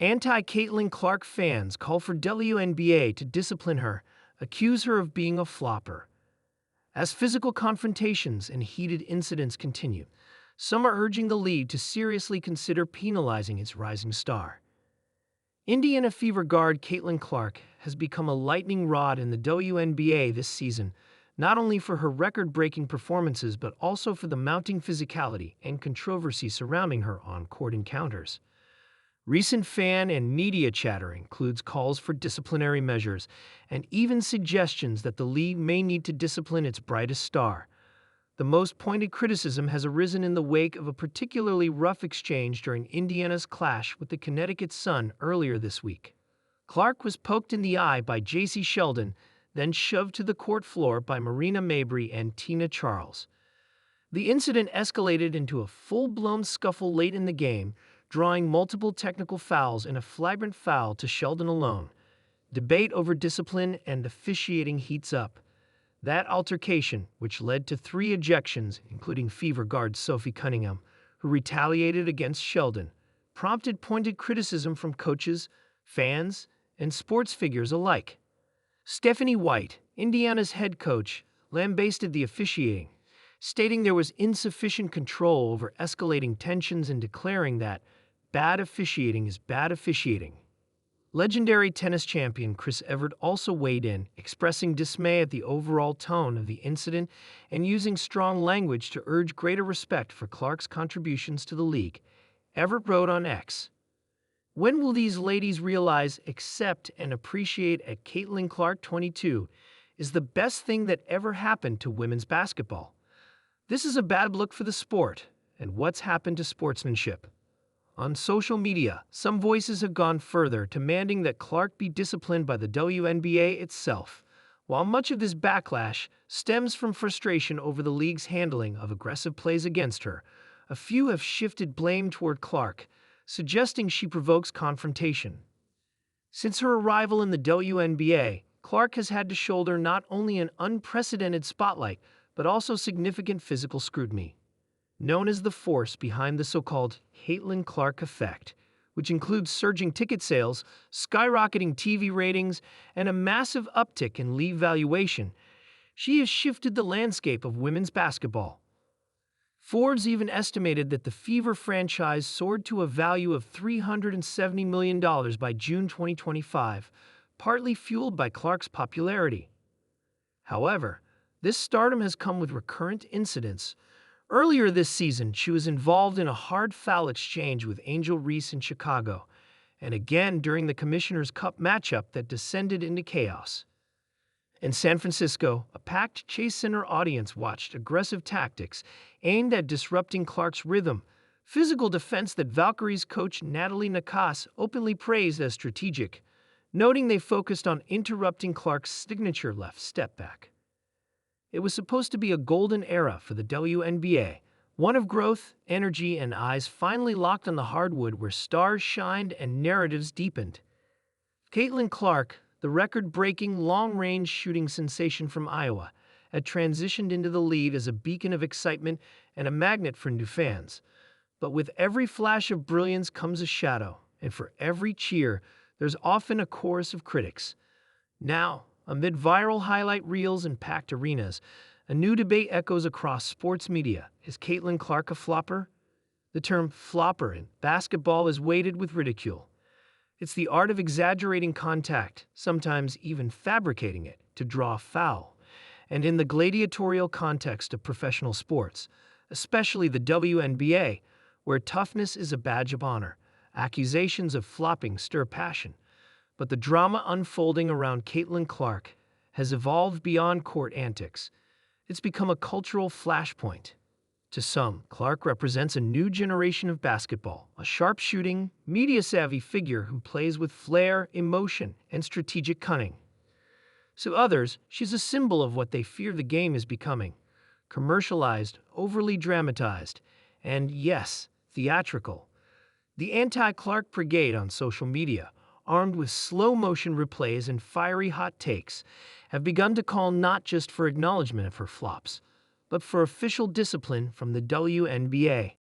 Anti-Caitlin Clark fans call for WNBA to discipline her, accuse her of being a flopper. As physical confrontations and heated incidents continue, some are urging the league to seriously consider penalizing its rising star. Indiana Fever guard Caitlin Clark has become a lightning rod in the WNBA this season, not only for her record-breaking performances but also for the mounting physicality and controversy surrounding her on-court encounters. Recent fan and media chatter includes calls for disciplinary measures and even suggestions that the league may need to discipline its brightest star. The most pointed criticism has arisen in the wake of a particularly rough exchange during Indiana's clash with the Connecticut Sun earlier this week. Clark was poked in the eye by J.C. Sheldon, then shoved to the court floor by Marina Mabrey and Tina Charles. The incident escalated into a full-blown scuffle late in the game, drawing multiple technical fouls and a flagrant foul to Sheldon alone. Debate over discipline and officiating heats up. That altercation, which led to 3 ejections, including Fever guard Sophie Cunningham, who retaliated against Sheldon, prompted pointed criticism from coaches, fans, and sports figures alike. Stephanie White, Indiana's head coach, lambasted the officiating, stating there was insufficient control over escalating tensions and declaring that bad officiating is bad officiating. Legendary tennis champion Chris Evert also weighed in, expressing dismay at the overall tone of the incident and using strong language to urge greater respect for Clark's contributions to the league. Evert wrote on X, "When will these ladies realize, accept, and appreciate at Caitlin Clark 22 is the best thing that ever happened to women's basketball? This is a bad look for the sport, and what's happened to sportsmanship." On social media, some voices have gone further, demanding that Clark be disciplined by the WNBA itself. While much of this backlash stems from frustration over the league's handling of aggressive plays against her, a few have shifted blame toward Clark, suggesting she provokes confrontation. Since her arrival in the WNBA, Clark has had to shoulder not only an unprecedented spotlight, but also significant physical scrutiny. Known as the force behind the so-called Caitlin Clark effect, which includes surging ticket sales, skyrocketing TV ratings, and a massive uptick in league valuation, she has shifted the landscape of women's basketball. Forbes even estimated that the Fever franchise soared to a value of $370 million by June 2025, partly fueled by Clark's popularity. However, this stardom has come with recurrent incidents. Earlier this season, she was involved in a hard foul exchange with Angel Reese in Chicago, and again during the Commissioner's Cup matchup that descended into chaos. In San Francisco, a packed Chase Center audience watched aggressive tactics aimed at disrupting Clark's rhythm, physical defense that Valkyrie's coach Natalie Nakas openly praised as strategic, noting they focused on interrupting Clark's signature left step back. It was supposed to be a golden era for the WNBA, one of growth, energy, and eyes finally locked on the hardwood where stars shined and narratives deepened. Caitlin Clark, the record-breaking long-range shooting sensation from Iowa, had transitioned into the league as a beacon of excitement and a magnet for new fans. But with every flash of brilliance comes a shadow, and for every cheer, there's often a chorus of critics. Now, amid viral highlight reels and packed arenas, a new debate echoes across sports media. Is Caitlin Clark a flopper? The term flopper in basketball is weighted with ridicule. It's the art of exaggerating contact, sometimes even fabricating it, to draw a foul. And in the gladiatorial context of professional sports, especially the WNBA, where toughness is a badge of honor, accusations of flopping stir passion. But the drama unfolding around Caitlin Clark has evolved beyond court antics. It's become a cultural flashpoint. To some, Clark represents a new generation of basketball, a sharp-shooting, media-savvy figure who plays with flair, emotion, and strategic cunning. To others, she's a symbol of what they fear the game is becoming: commercialized, overly dramatized, and, yes, theatrical. The anti-Clark brigade on social media, armed with slow-motion replays and fiery hot takes, have begun to call not just for acknowledgement of her flops, but for official discipline from the WNBA.